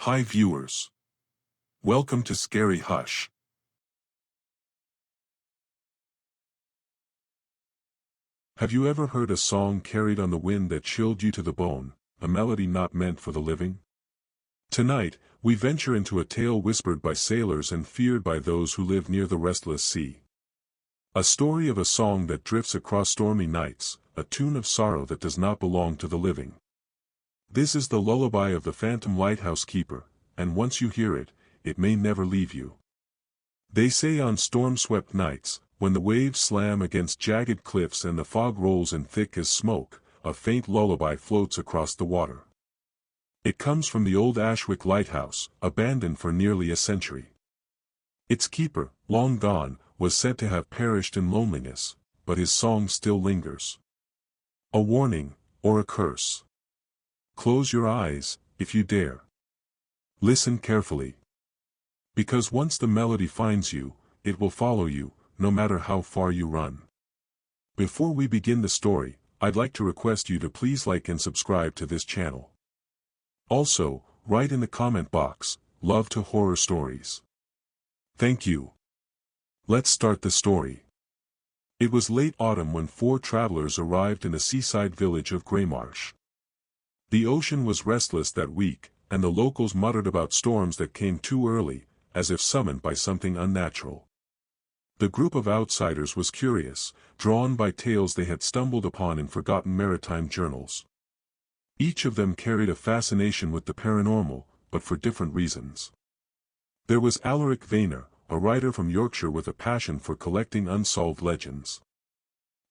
Hi viewers. Welcome to Scary Hush. Have you ever heard a song carried on the wind that chilled you to the bone, a melody not meant for the living? Tonight, we venture into a tale whispered by sailors and feared by those who live near the restless sea. A story of a song that drifts across stormy nights, a tune of sorrow that does not belong to the living. This is the lullaby of the Phantom Lighthouse Keeper, and once you hear it, it may never leave you. They say on storm-swept nights, when the waves slam against jagged cliffs and the fog rolls in thick as smoke, a faint lullaby floats across the water. It comes from the old Ashwick Lighthouse, abandoned for nearly a century. Its keeper, long gone, was said to have perished in loneliness, but his song still lingers. A warning, or a curse. Close your eyes, if you dare. Listen carefully. Because once the melody finds you, it will follow you, no matter how far you run. Before we begin the story, I'd like to request you to please like and subscribe to this channel. Also, write in the comment box, "Love to horror stories." Thank you. Let's start the story. It was late autumn when four travelers arrived in the seaside village of Greymarsh. The ocean was restless that week, and the locals muttered about storms that came too early, as if summoned by something unnatural. The group of outsiders was curious, drawn by tales they had stumbled upon in forgotten maritime journals. Each of them carried a fascination with the paranormal, but for different reasons. There was Alaric Vayner, a writer from Yorkshire with a passion for collecting unsolved legends.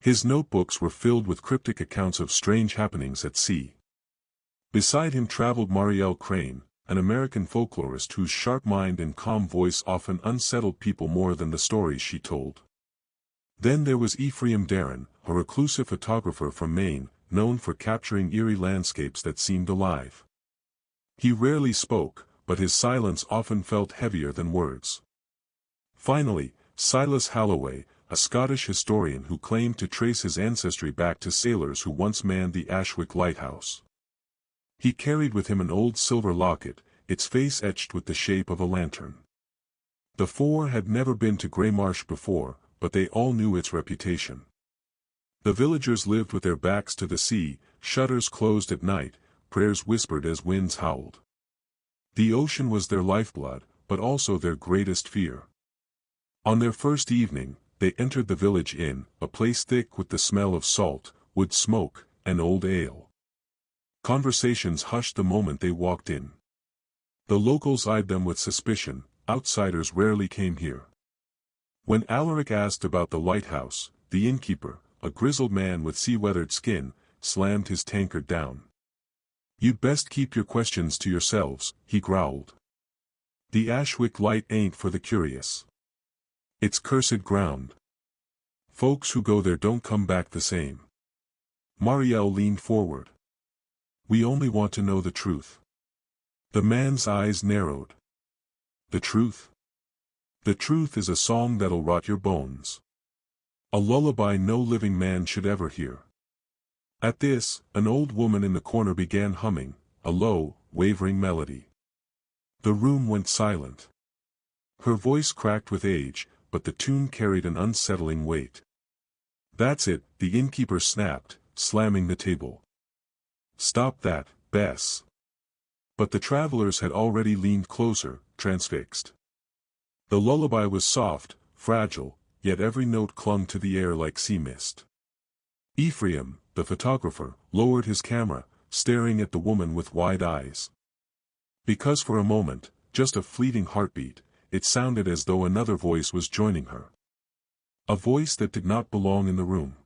His notebooks were filled with cryptic accounts of strange happenings at sea. Beside him traveled Marielle Crane, an American folklorist whose sharp mind and calm voice often unsettled people more than the stories she told. Then there was Ephraim Darren, a reclusive photographer from Maine, known for capturing eerie landscapes that seemed alive. He rarely spoke, but his silence often felt heavier than words. Finally, Silas Halloway, a Scottish historian who claimed to trace his ancestry back to sailors who once manned the Ashwick Lighthouse. He carried with him an old silver locket, its face etched with the shape of a lantern. The four had never been to Greymarsh before, but they all knew its reputation. The villagers lived with their backs to the sea, shutters closed at night, prayers whispered as winds howled. The ocean was their lifeblood, but also their greatest fear. On their first evening, they entered the village inn, a place thick with the smell of salt, wood smoke, and old ale. Conversations hushed the moment they walked in. The locals eyed them with suspicion, outsiders rarely came here. When Alaric asked about the lighthouse, the innkeeper, a grizzled man with sea-weathered skin, slammed his tankard down. "You'd best keep your questions to yourselves," he growled. "The Ashwick Light ain't for the curious. It's cursed ground. Folks who go there don't come back the same." Marielle leaned forward. "We only want to know the truth." The man's eyes narrowed. "The truth? The truth is a song that'll rot your bones. A lullaby no living man should ever hear." At this, an old woman in the corner began humming, a low, wavering melody. The room went silent. Her voice cracked with age, but the tune carried an unsettling weight. "That's it," the innkeeper snapped, slamming the table. "Stop that, Bess." But the travelers had already leaned closer, transfixed. The lullaby was soft, fragile, yet every note clung to the air like sea mist. Ephraim, the photographer, lowered his camera, staring at the woman with wide eyes. Because for a moment, just a fleeting heartbeat, it sounded as though another voice was joining her. A voice that did not belong in the room.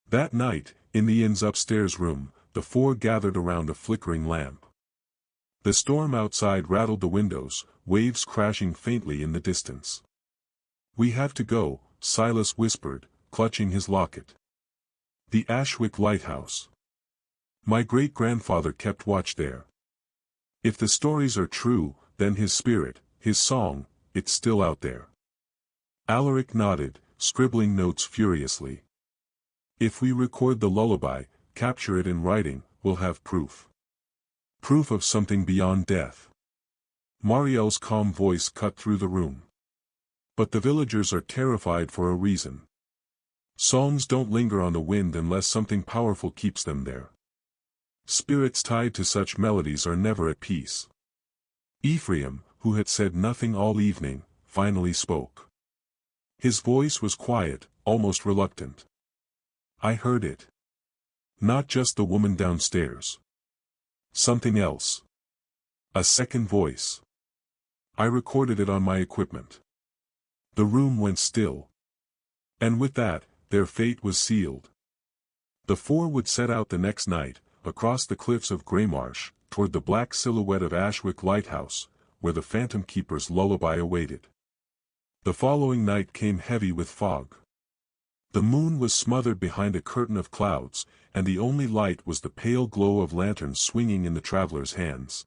That night, in the inn's upstairs room, the four gathered around a flickering lamp. The storm outside rattled the windows, waves crashing faintly in the distance. "We have to go," Silas whispered, clutching his locket. "The Ashwick Lighthouse. My great-grandfather kept watch there. If the stories are true, then his spirit, his song, it's still out there." Alaric nodded, scribbling notes furiously. "If we record the lullaby, capture it in writing, we'll have proof. Proof of something beyond death." Mariel's calm voice cut through the room. But the villagers are terrified for a reason. Songs don't linger on the wind unless something powerful keeps them there. Spirits tied to such melodies are never at peace. Ephraim, who had said nothing all evening, finally spoke. His voice was quiet, almost reluctant. I heard it. Not just the woman downstairs. Something else. A second voice. I recorded it on my equipment. The room went still. And with that, their fate was sealed. The four would set out the next night, across the cliffs of Greymarsh, toward the black silhouette of Ashwick Lighthouse, where the Phantom Keeper's lullaby awaited. The following night came heavy with fog. The moon was smothered behind a curtain of clouds, and the only light was the pale glow of lanterns swinging in the travelers' hands.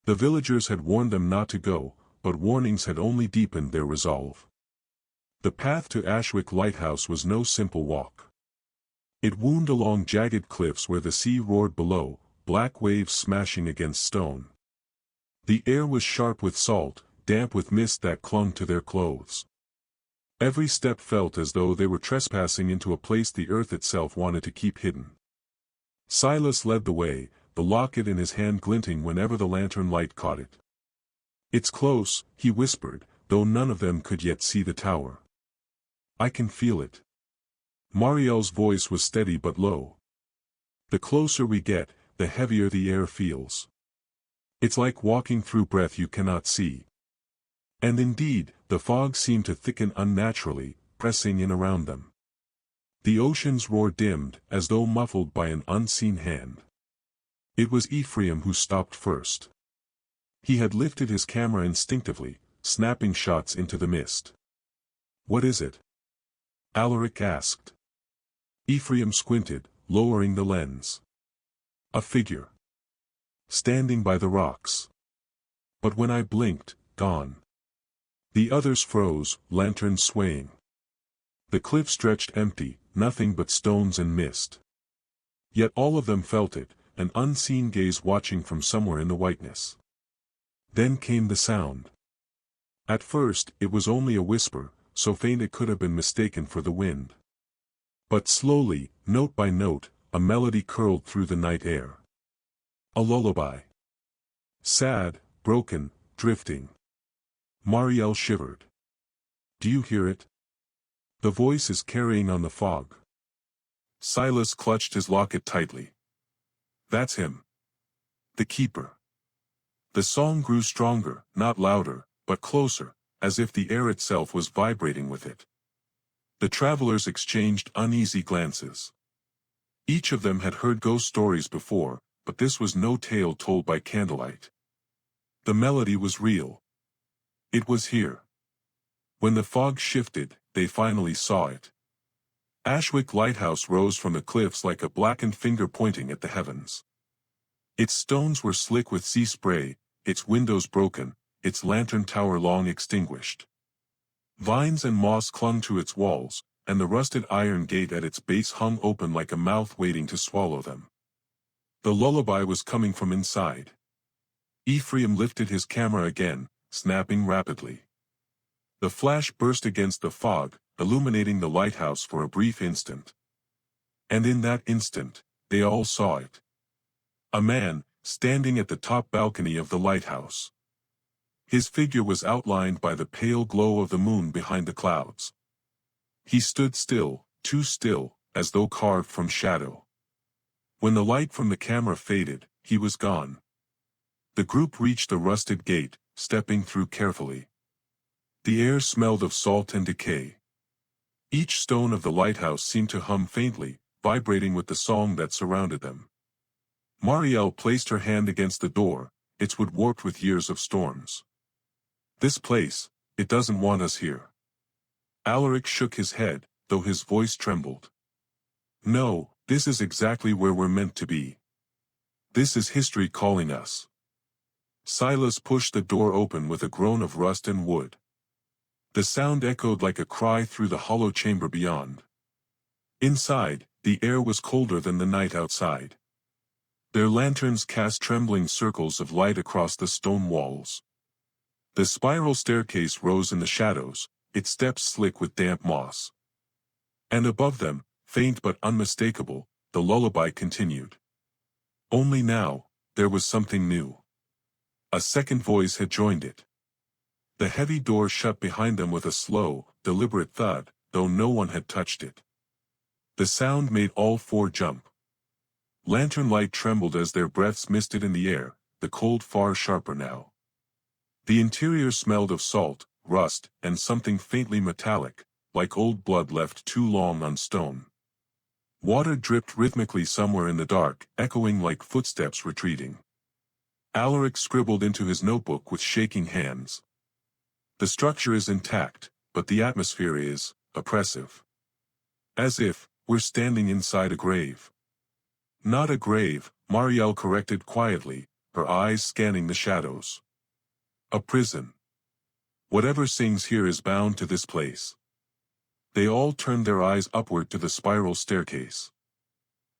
The villagers had warned them not to go, but warnings had only deepened their resolve. The path to Ashwick Lighthouse was no simple walk. It wound along jagged cliffs where the sea roared below, black waves smashing against stone. The air was sharp with salt, damp with mist that clung to their clothes. Every step felt as though they were trespassing into a place the earth itself wanted to keep hidden. Silas led the way, the locket in his hand glinting whenever the lantern light caught it. It's close, he whispered, though none of them could yet see the tower. I can feel it. Mariel's voice was steady but low. The closer we get, the heavier the air feels. It's like walking through breath you cannot see. And indeed, the fog seemed to thicken unnaturally, pressing in around them. The ocean's roar dimmed, as though muffled by an unseen hand. It was Ephraim who stopped first. He had lifted his camera instinctively, snapping shots into the mist. What is it? Alaric asked. Ephraim squinted, lowering the lens. A figure. Standing by the rocks. But when I blinked, gone. The others froze, lanterns swaying. The cliff stretched empty, nothing but stones and mist. Yet all of them felt it, an unseen gaze watching from somewhere in the whiteness. Then came the sound. At first, it was only a whisper, so faint it could have been mistaken for the wind. But slowly, note by note, a melody curled through the night air. A lullaby. Sad, broken, drifting. Mariel shivered. Do you hear it? The voice is carrying on the fog. Silas clutched his locket tightly. That's him. The keeper. The song grew stronger, not louder, but closer, as if the air itself was vibrating with it. The travelers exchanged uneasy glances. Each of them had heard ghost stories before, but this was no tale told by candlelight. The melody was real. It was here. When the fog shifted, they finally saw it. Ashwick Lighthouse rose from the cliffs like a blackened finger pointing at the heavens. Its stones were slick with sea spray, its windows broken, its lantern tower long extinguished. Vines and moss clung to its walls, and the rusted iron gate at its base hung open like a mouth waiting to swallow them. The lullaby was coming from inside. Ephraim lifted his camera again, snapping rapidly. The flash burst against the fog, illuminating the lighthouse for a brief instant. And in that instant, they all saw it. A man, standing at the top balcony of the lighthouse. His figure was outlined by the pale glow of the moon behind the clouds. He stood still, too still, as though carved from shadow. When the light from the camera faded, he was gone. The group reached the rusted gate, stepping through carefully. The air smelled of salt and decay. Each stone of the lighthouse seemed to hum faintly, vibrating with the song that surrounded them. Mariel placed her hand against the door, its wood warped with years of storms. This place, it doesn't want us here. Alaric shook his head, though his voice trembled. No, this is exactly where we're meant to be. This is history calling us. Silas pushed the door open with a groan of rust and wood. The sound echoed like a cry through the hollow chamber beyond. Inside, the air was colder than the night outside. Their lanterns cast trembling circles of light across the stone walls. The spiral staircase rose in the shadows, its steps slick with damp moss. And above them, faint but unmistakable, the lullaby continued. Only now, there was something new. A second voice had joined it. The heavy door shut behind them with a slow, deliberate thud, though no one had touched it. The sound made all four jump. Lantern light trembled as their breaths misted in the air, the cold far sharper now. The interior smelled of salt, rust, and something faintly metallic, like old blood left too long on stone. Water dripped rhythmically somewhere in the dark, echoing like footsteps retreating. Alaric scribbled into his notebook with shaking hands. The structure is intact, but the atmosphere is oppressive. As if we're standing inside a grave. Not a grave, Marielle corrected quietly, her eyes scanning the shadows. A prison. Whatever sings here is bound to this place. They all turned their eyes upward to the spiral staircase.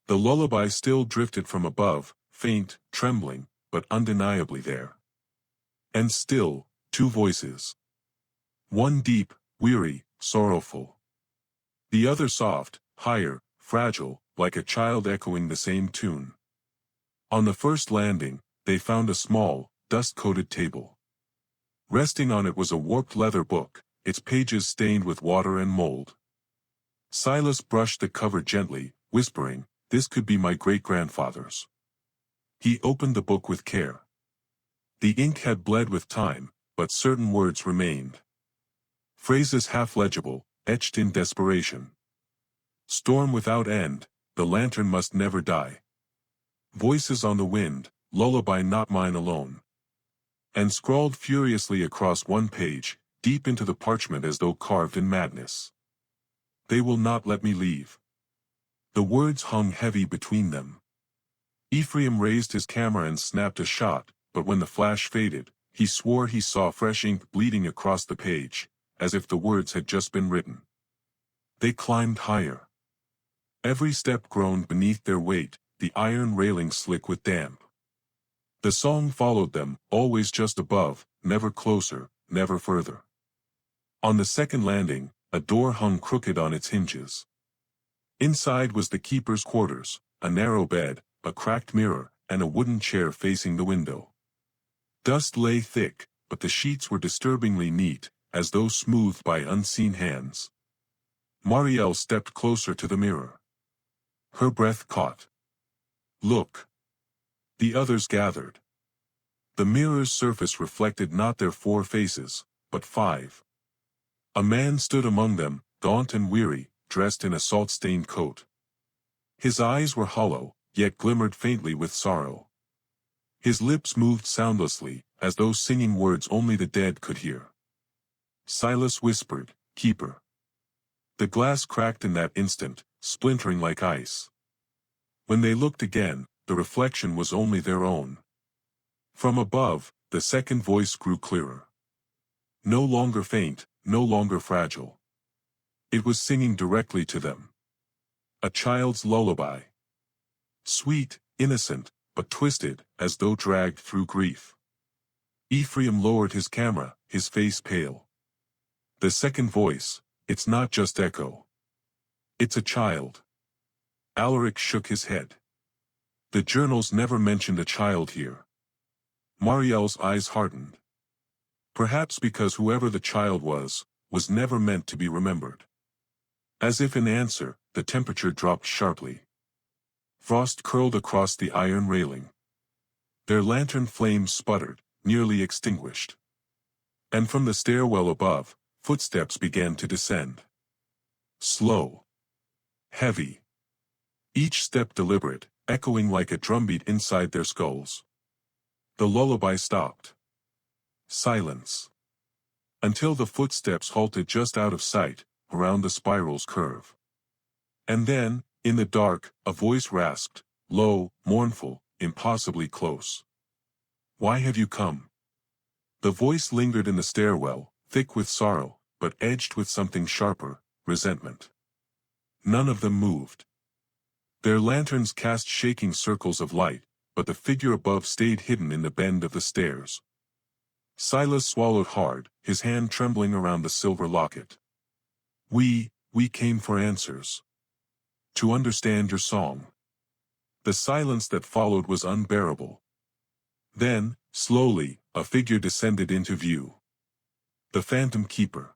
The lullaby still drifted from above, faint, trembling, but undeniably there. And still, two voices. One deep, weary, sorrowful. The other soft, higher, fragile, like a child echoing the same tune. On the first landing, they found a small, dust-coated table. Resting on it was a warped leather book, its pages stained with water and mold. Silas brushed the cover gently, whispering, "This could be my great-grandfather's." He opened the book with care. The ink had bled with time, but certain words remained. Phrases half-legible, etched in desperation. Storm without end, the lantern must never die. Voices on the wind, lullaby not mine alone. And scrawled furiously across one page, deep into the parchment as though carved in madness. They will not let me leave. The words hung heavy between them. Ephraim raised his camera and snapped a shot, but when the flash faded, he swore he saw fresh ink bleeding across the page, as if the words had just been written. They climbed higher. Every step groaned beneath their weight, the iron railing slick with damp. The song followed them, always just above, never closer, never further. On the second landing, a door hung crooked on its hinges. Inside was the keeper's quarters, a narrow bed, a cracked mirror, and a wooden chair facing the window. Dust lay thick, but the sheets were disturbingly neat, as though smoothed by unseen hands. Marielle stepped closer to the mirror. Her breath caught. "Look." The others gathered. The mirror's surface reflected not their four faces, but five. A man stood among them, gaunt and weary, dressed in a salt-stained coat. His eyes were hollow, yet glimmered faintly with sorrow. His lips moved soundlessly, as though singing words only the dead could hear. Silas whispered, "Keeper." The glass cracked in that instant, splintering like ice. When they looked again, the reflection was only their own. From above, the second voice grew clearer. No longer faint, no longer fragile. It was singing directly to them. A child's lullaby. Sweet, innocent, but twisted, as though dragged through grief. Ephraim lowered his camera, his face pale. The second voice, "It's not just echo. It's a child." Alaric shook his head. The journals never mentioned a child here. Marielle's eyes hardened. Perhaps because whoever the child was never meant to be remembered. As if in answer, the temperature dropped sharply. Frost curled across the iron railing. Their lantern flames sputtered, nearly extinguished. And from the stairwell above, footsteps began to descend. Slow. Heavy. Each step deliberate, echoing like a drumbeat inside their skulls. The lullaby stopped. Silence. Until the footsteps halted just out of sight, around the spiral's curve. And then, in the dark, a voice rasped, low, mournful, impossibly close. "Why have you come?" The voice lingered in the stairwell, thick with sorrow, but edged with something sharper, resentment. None of them moved. Their lanterns cast shaking circles of light, but the figure above stayed hidden in the bend of the stairs. Silas swallowed hard, his hand trembling around the silver locket. We came for answers. To understand your song. The silence that followed was unbearable. Then, slowly, a figure descended into view. The Phantom Keeper.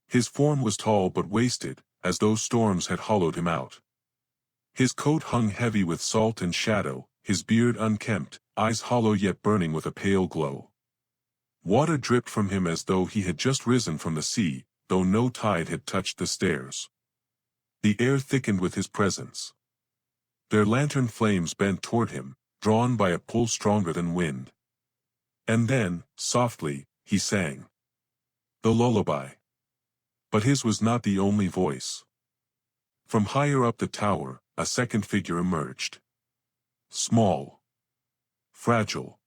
His form was tall but wasted, as though storms had hollowed him out. His coat hung heavy with salt and shadow, his beard unkempt, eyes hollow yet burning with a pale glow. Water dripped from him as though he had just risen from the sea, though no tide had touched the stairs. The air thickened with his presence. Their lantern flames bent toward him, drawn by a pull stronger than wind. And then, softly, he sang. The lullaby. But his was not the only voice. From higher up the tower, a second figure emerged. Small. Fragile.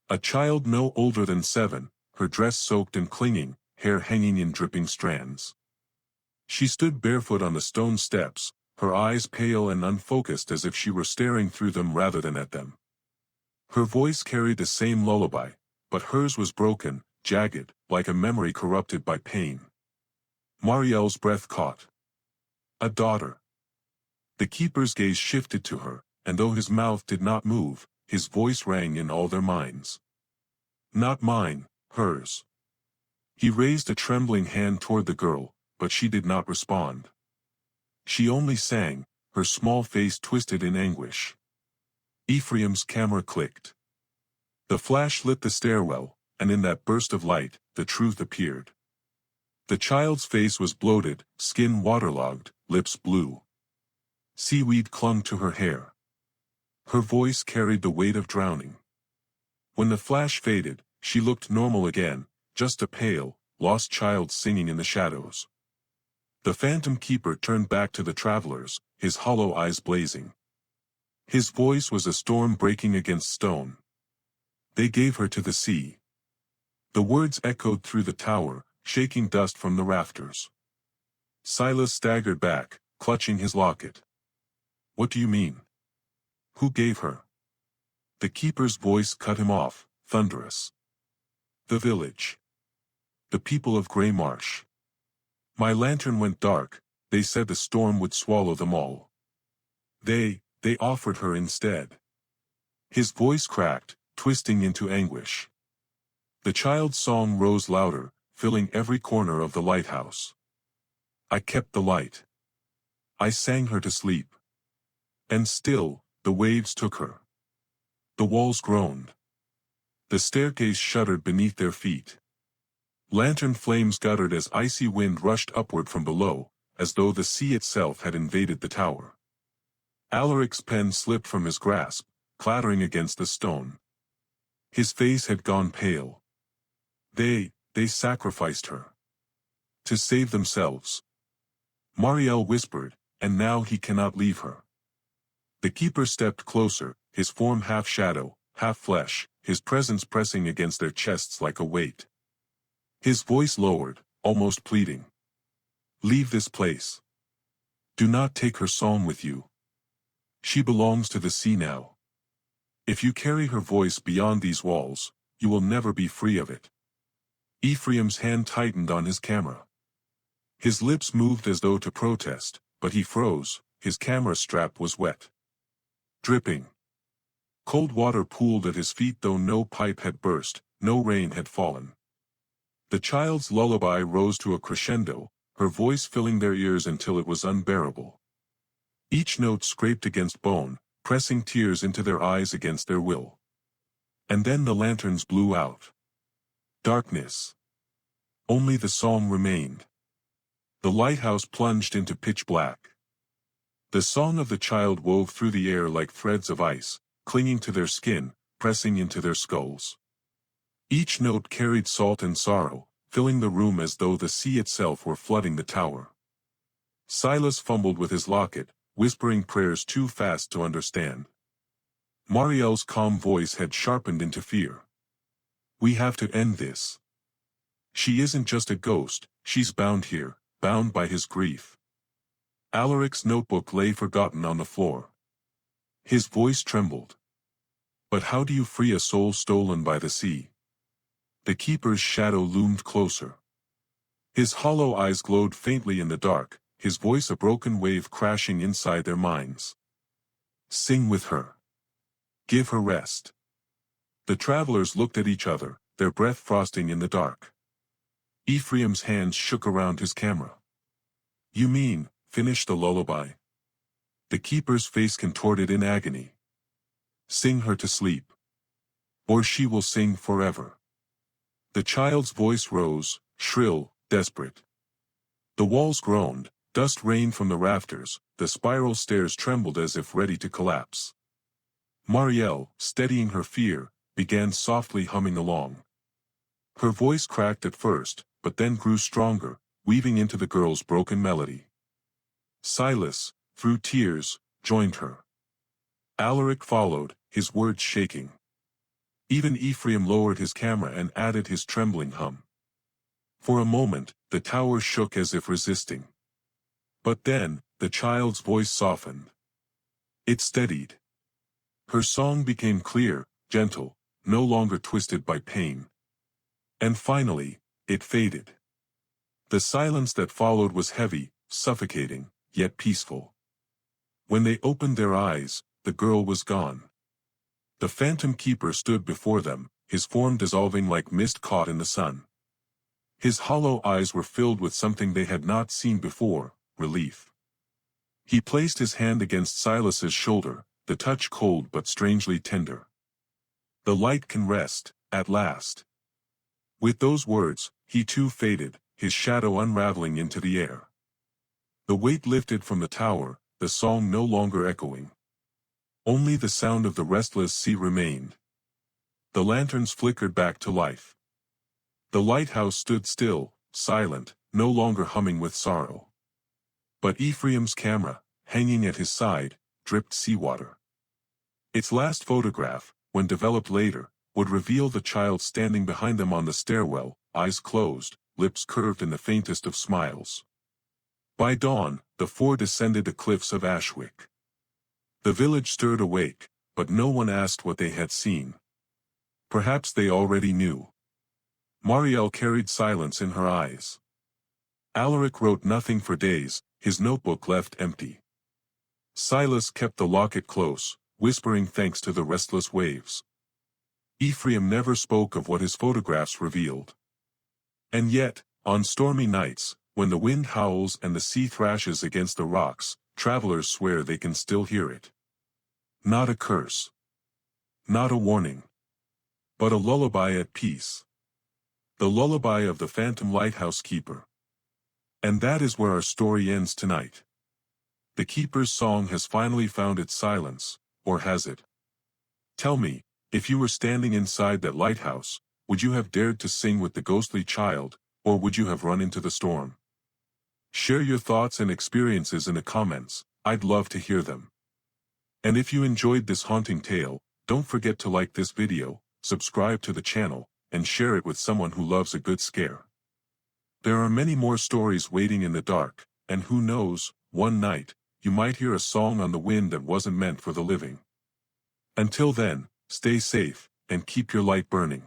A child no older than 7, her dress soaked and clinging, hair hanging in dripping strands. She stood barefoot on the stone steps, her eyes pale and unfocused as if she were staring through them rather than at them. Her voice carried the same lullaby, but hers was broken, jagged, like a memory corrupted by pain. Marielle's breath caught. A daughter. The keeper's gaze shifted to her, and though his mouth did not move, his voice rang in all their minds. Not mine, hers. He raised a trembling hand toward the girl, but she did not respond. She only sang, her small face twisted in anguish. Ephraim's camera clicked. The flash lit the stairwell, and in that burst of light, the truth appeared. The child's face was bloated, skin waterlogged, lips blue. Seaweed clung to her hair. Her voice carried the weight of drowning. When the flash faded, she looked normal again, just a pale, lost child singing in the shadows. The Phantom Keeper turned back to the travelers, his hollow eyes blazing. His voice was a storm breaking against stone. They gave her to the sea. The words echoed through the tower, shaking dust from the rafters. Silas staggered back, clutching his locket. What do you mean? Who gave her? The keeper's voice cut him off, thunderous. The village. The people of Grey Marsh. My lantern went dark, they said the storm would swallow them all. They offered her instead. His voice cracked, twisting into anguish. The child's song rose louder, filling every corner of the lighthouse. I kept the light. I sang her to sleep. And still, the waves took her. The walls groaned. The staircase shuddered beneath their feet. Lantern flames guttered as icy wind rushed upward from below, as though the sea itself had invaded the tower. Alaric's pen slipped from his grasp, clattering against the stone. His face had gone pale. They sacrificed her. To save themselves. Marielle whispered, and now he cannot leave her. The keeper stepped closer, his form half shadow, half flesh, his presence pressing against their chests like a weight. His voice lowered, almost pleading. Leave this place. Do not take her song with you. She belongs to the sea now. If you carry her voice beyond these walls, you will never be free of it. Ephraim's hand tightened on his camera. His lips moved as though to protest, but he froze, his camera strap was wet. Dripping. Cold water pooled at his feet though no pipe had burst, no rain had fallen. The child's lullaby rose to a crescendo, her voice filling their ears until it was unbearable. Each note scraped against bone, pressing tears into their eyes against their will. And then the lanterns blew out. Darkness. Only the song remained. The lighthouse plunged into pitch black. The song of the child wove through the air like threads of ice, clinging to their skin, pressing into their skulls. Each note carried salt and sorrow, filling the room as though the sea itself were flooding the tower. Silas fumbled with his locket, whispering prayers too fast to understand. Marielle's calm voice had sharpened into fear. We have to end this. She isn't just a ghost, she's bound here, bound by his grief. Alaric's notebook lay forgotten on the floor. His voice trembled. But how do you free a soul stolen by the sea? The keeper's shadow loomed closer. His hollow eyes glowed faintly in the dark, his voice a broken wave crashing inside their minds. Sing with her. Give her rest. The travelers looked at each other, their breath frosting in the dark. Ephraim's hands shook around his camera. You mean, finish the lullaby? The keeper's face contorted in agony. Sing her to sleep. Or she will sing forever. The child's voice rose, shrill, desperate. The walls groaned, dust rained from the rafters, the spiral stairs trembled as if ready to collapse. Marielle, steadying her fear, began softly humming along. Her voice cracked at first, but then grew stronger, weaving into the girl's broken melody. Silas, through tears, joined her. Alaric followed, his words shaking. Even Ephraim lowered his camera and added his trembling hum. For a moment, the tower shook as if resisting. But then, the child's voice softened. It steadied. Her song became clear, gentle, no longer twisted by pain. And finally, it faded. The silence that followed was heavy, suffocating, yet peaceful. When they opened their eyes, the girl was gone. The Phantom Keeper stood before them, his form dissolving like mist caught in the sun. His hollow eyes were filled with something they had not seen before, relief. He placed his hand against Silas's shoulder, the touch cold but strangely tender. The light can rest, at last. With those words, he too faded, his shadow unraveling into the air. The weight lifted from the tower, the song no longer echoing. Only the sound of the restless sea remained. The lanterns flickered back to life. The lighthouse stood still, silent, no longer humming with sorrow. But Ephraim's camera, hanging at his side, dripped seawater. Its last photograph, when developed later, would reveal the child standing behind them on the stairwell, eyes closed, lips curved in the faintest of smiles. By dawn, the four descended the cliffs of Ashwick. The village stirred awake, but no one asked what they had seen. Perhaps they already knew. Marielle carried silence in her eyes. Alaric wrote nothing for days, his notebook left empty. Silas kept the locket close, whispering thanks to the restless waves. Ephraim never spoke of what his photographs revealed. And yet, on stormy nights, when the wind howls and the sea thrashes against the rocks, travelers swear they can still hear it. Not a curse. Not a warning. But a lullaby at peace. The lullaby of the Phantom Lighthouse Keeper. And that is where our story ends tonight. The Keeper's song has finally found its silence, or has it? Tell me, if you were standing inside that lighthouse, would you have dared to sing with the ghostly child, or would you have run into the storm? Share your thoughts and experiences in the comments, I'd love to hear them. And if you enjoyed this haunting tale, don't forget to like this video, subscribe to the channel, and share it with someone who loves a good scare. There are many more stories waiting in the dark, and who knows, one night, you might hear a song on the wind that wasn't meant for the living. Until then, stay safe, and keep your light burning.